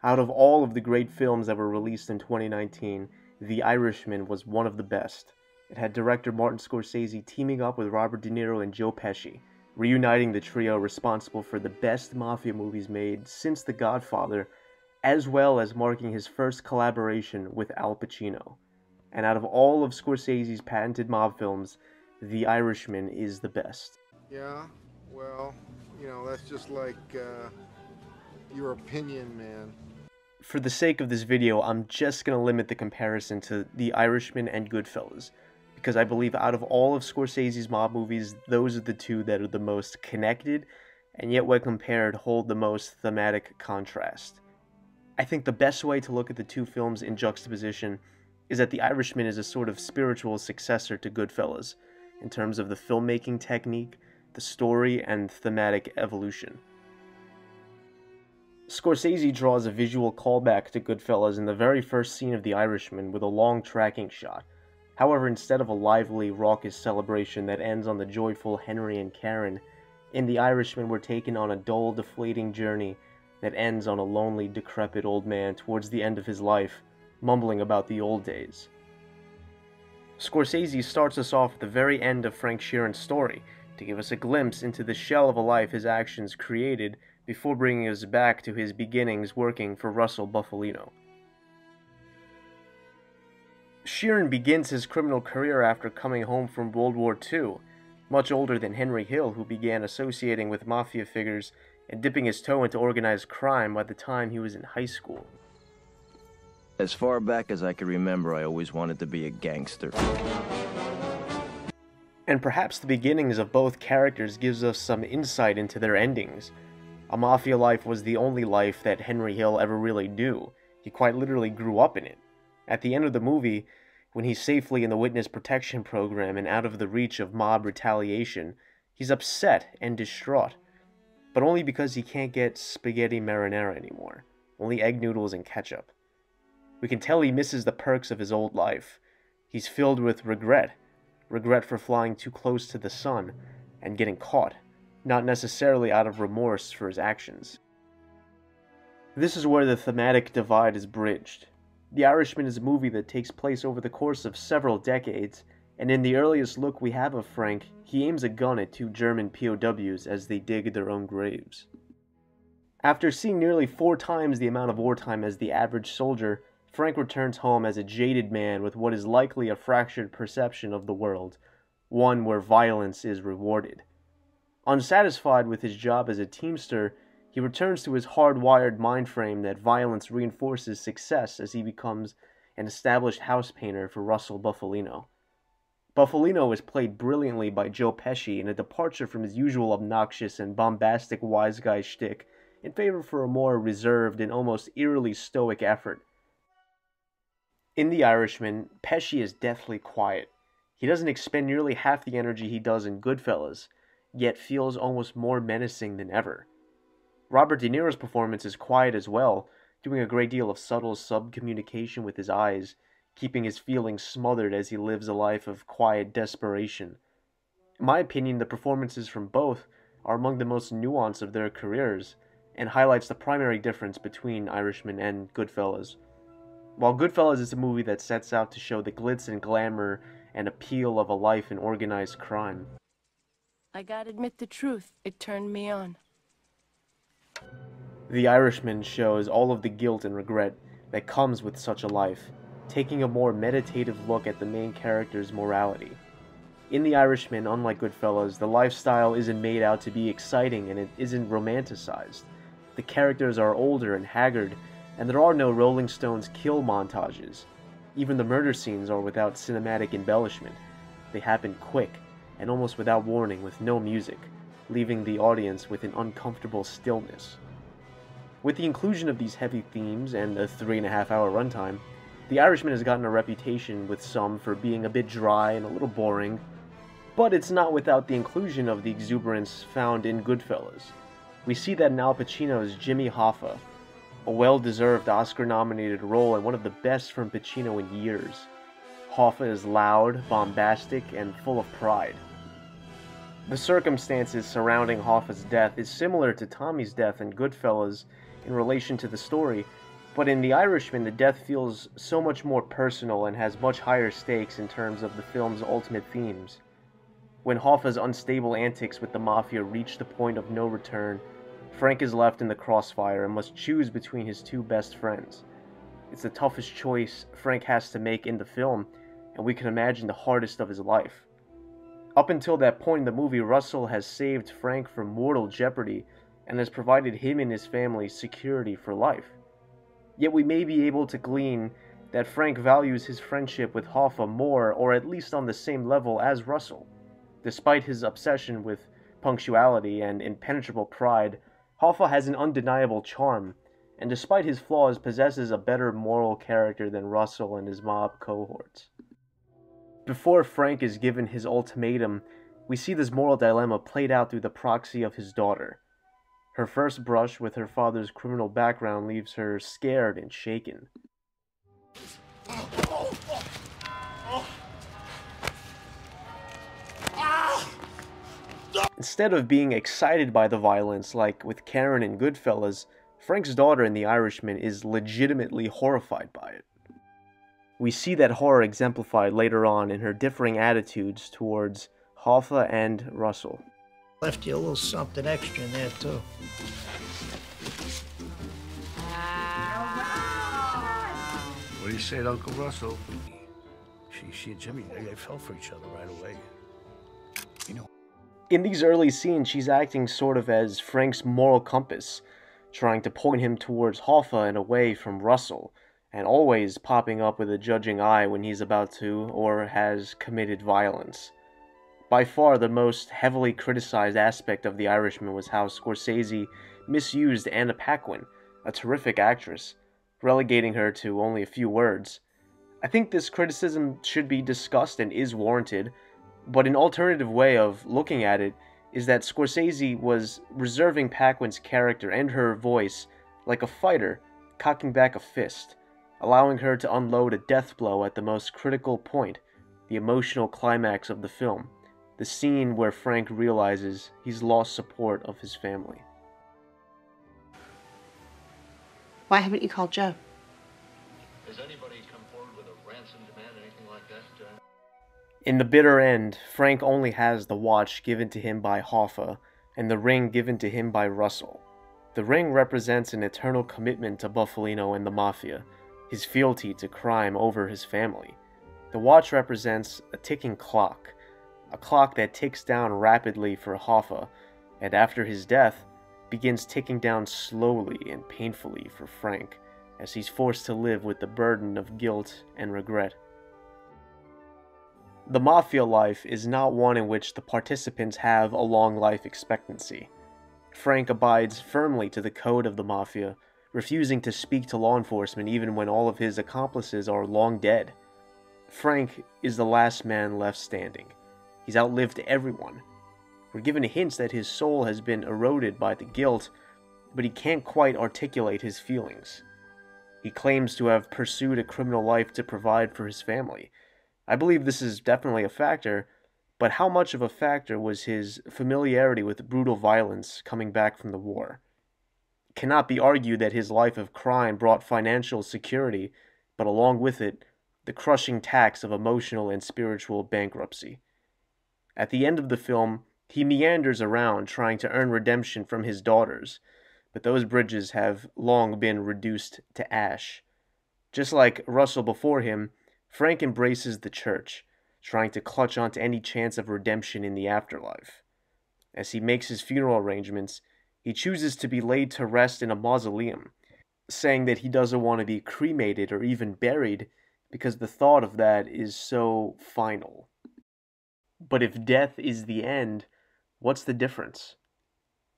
Out of all of the great films that were released in 2019, The Irishman was one of the best. It had director Martin Scorsese teaming up with Robert De Niro and Joe Pesci, reuniting the trio responsible for the best mafia movies made since The Godfather, as well as marking his first collaboration with Al Pacino. And out of all of Scorsese's patented mob films, The Irishman is the best. Yeah, well, that's just like your opinion, man. For the sake of this video, I'm just going to limit the comparison to The Irishman and Goodfellas, because I believe out of all of Scorsese's mob movies, those are the two that are the most connected, and yet when compared, hold the most thematic contrast. I think the best way to look at the two films in juxtaposition is that The Irishman is a sort of spiritual successor to Goodfellas, in terms of the filmmaking technique, the story, and thematic evolution. Scorsese draws a visual callback to Goodfellas in the very first scene of The Irishman with a long tracking shot. However, instead of a lively, raucous celebration that ends on the joyful Henry and Karen, in The Irishman we're taken on a dull, deflating journey that ends on a lonely, decrepit old man towards the end of his life, mumbling about the old days. Scorsese starts us off at the very end of Frank Sheeran's story, to give us a glimpse into the shell of a life his actions created before bringing us back to his beginnings working for Russell Bufalino. Sheeran begins his criminal career after coming home from World War II, much older than Henry Hill, who began associating with mafia figures and dipping his toe into organized crime by the time he was in high school. As far back as I can remember, I always wanted to be a gangster. And perhaps the beginnings of both characters gives us some insight into their endings. A mafia life was the only life that Henry Hill ever really knew. He quite literally grew up in it. At the end of the movie, when he's safely in the witness protection program and out of the reach of mob retaliation, he's upset and distraught. But only because he can't get spaghetti marinara anymore. Only egg noodles and ketchup. We can tell he misses the perks of his old life. He's filled with regret. Regret for flying too close to the sun and getting caught, not necessarily out of remorse for his actions. This is where the thematic divide is bridged. The Irishman is a movie that takes place over the course of several decades, and in the earliest look we have of Frank, he aims a gun at two German POWs as they dig their own graves. After seeing nearly 4 times the amount of wartime as the average soldier, Frank returns home as a jaded man with what is likely a fractured perception of the world, one where violence is rewarded. Unsatisfied with his job as a teamster, he returns to his hardwired mind frame that violence reinforces success as he becomes an established house painter for Russell Bufalino. Bufalino is played brilliantly by Joe Pesci in a departure from his usual obnoxious and bombastic wise guy shtick in favor for a more reserved and almost eerily stoic effort. In The Irishman, Pesci is deathly quiet. He doesn't expend nearly half the energy he does in Goodfellas, yet feels almost more menacing than ever. Robert De Niro's performance is quiet as well, doing a great deal of subtle sub-communication with his eyes, keeping his feelings smothered as he lives a life of quiet desperation. In my opinion, the performances from both are among the most nuanced of their careers, and highlights the primary difference between Irishman and Goodfellas. While Goodfellas is a movie that sets out to show the glitz and glamour and appeal of a life in organized crime, I gotta admit the truth, it turned me on. The Irishman shows all of the guilt and regret that comes with such a life, taking a more meditative look at the main character's morality. In The Irishman, unlike Goodfellas, the lifestyle isn't made out to be exciting and it isn't romanticized. The characters are older and haggard, and there are no Rolling Stones kill montages. Even the murder scenes are without cinematic embellishment. They happen quick, and almost without warning, with no music, leaving the audience with an uncomfortable stillness. With the inclusion of these heavy themes and a 3.5-hour runtime, The Irishman has gotten a reputation with some for being a bit dry and a little boring, but it's not without the inclusion of the exuberance found in Goodfellas. We see that in Al Pacino's Jimmy Hoffa, a well-deserved Oscar-nominated role and one of the best from Pacino in years. Hoffa is loud, bombastic, and full of pride. The circumstances surrounding Hoffa's death is similar to Tommy's death in Goodfellas in relation to the story, But in The Irishman, the death feels so much more personal and has much higher stakes in terms of the film's ultimate themes. When Hoffa's unstable antics with the Mafia reach the point of no return, Frank is left in the crossfire and must choose between his two best friends. It's the toughest choice Frank has to make in the film, and we can imagine the hardest of his life. Up until that point in the movie, Russell has saved Frank from mortal jeopardy and has provided him and his family security for life. Yet we may be able to glean that Frank values his friendship with Hoffa more, or at least on the same level as Russell. Despite his obsession with punctuality and impenetrable pride, Hoffa has an undeniable charm, and despite his flaws possesses a better moral character than Russell and his mob cohorts. Before Frank is given his ultimatum, we see this moral dilemma played out through the proxy of his daughter. Her first brush with her father's criminal background leaves her scared and shaken. Instead of being excited by the violence like with Karen in Goodfellas, Frank's daughter in The Irishman is legitimately horrified by it. We see that horror exemplified later on in her differing attitudes towards Hoffa and Russell. Left you a little something extra in there, too. What do you say to Uncle Russell? She and Jimmy, they fell for each other right away. You know. In these early scenes, she's acting sort of as Frank's moral compass, trying to point him towards Hoffa and away from Russell, and always popping up with a judging eye when he's about to or has committed violence. By far the most heavily criticized aspect of The Irishman was how Scorsese misused Anna Paquin, a terrific actress, relegating her to only a few words. I think this criticism should be discussed and is warranted, but an alternative way of looking at it is that Scorsese was reserving Paquin's character and her voice like a fighter cocking back a fist, allowing her to unload a death blow at the most critical point, the emotional climax of the film, the scene where Frank realizes he's lost support of his family. Why haven't you called Joe? Has anybody come forward with a ransom demand, anything like that? In the bitter end, Frank only has the watch given to him by Hoffa and the ring given to him by Russell. The ring represents an eternal commitment to Buffalino and the Mafia, his fealty to crime over his family. The watch represents a ticking clock, a clock that ticks down rapidly for Hoffa, and after his death, begins ticking down slowly and painfully for Frank, as he's forced to live with the burden of guilt and regret. The Mafia life is not one in which the participants have a long life expectancy. Frank abides firmly to the code of the Mafia, refusing to speak to law enforcement even when all of his accomplices are long dead. Frank is the last man left standing. He's outlived everyone. We're given hints that his soul has been eroded by the guilt, but he can't quite articulate his feelings. He claims to have pursued a criminal life to provide for his family. I believe this is definitely a factor, but how much of a factor was his familiarity with brutal violence coming back from the war? It cannot be argued that his life of crime brought financial security, but along with it, the crushing tax of emotional and spiritual bankruptcy. At the end of the film, he meanders around trying to earn redemption from his daughters, but those bridges have long been reduced to ash. Just like Russell before him, Frank embraces the church, trying to clutch onto any chance of redemption in the afterlife. As he makes his funeral arrangements, he chooses to be laid to rest in a mausoleum, saying that he doesn't want to be cremated or even buried because the thought of that is so final. But if death is the end, what's the difference?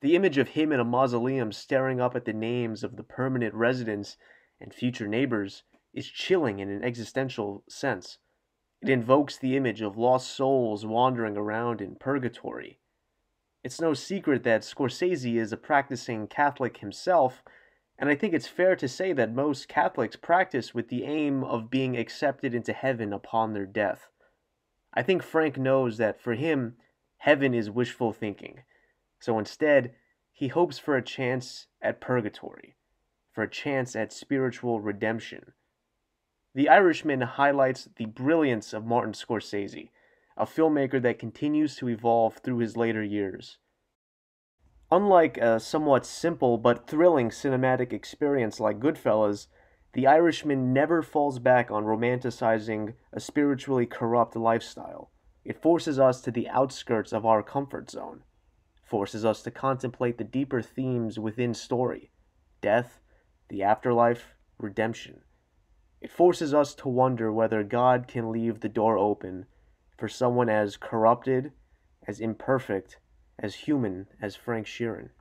The image of him in a mausoleum staring up at the names of the permanent residents and future neighbors is chilling in an existential sense. It invokes the image of lost souls wandering around in purgatory. It's no secret that Scorsese is a practicing Catholic himself, and I think it's fair to say that most Catholics practice with the aim of being accepted into heaven upon their death. I think Frank knows that for him, heaven is wishful thinking, so instead, he hopes for a chance at purgatory, for a chance at spiritual redemption. The Irishman highlights the brilliance of Martin Scorsese, a filmmaker that continues to evolve through his later years. Unlike a somewhat simple but thrilling cinematic experience like Goodfellas, The Irishman never falls back on romanticizing a spiritually corrupt lifestyle. It forces us to the outskirts of our comfort zone, forces us to contemplate the deeper themes within story: death, the afterlife, redemption. It forces us to wonder whether God can leave the door open for someone as corrupted, as imperfect, as human as Frank Sheeran.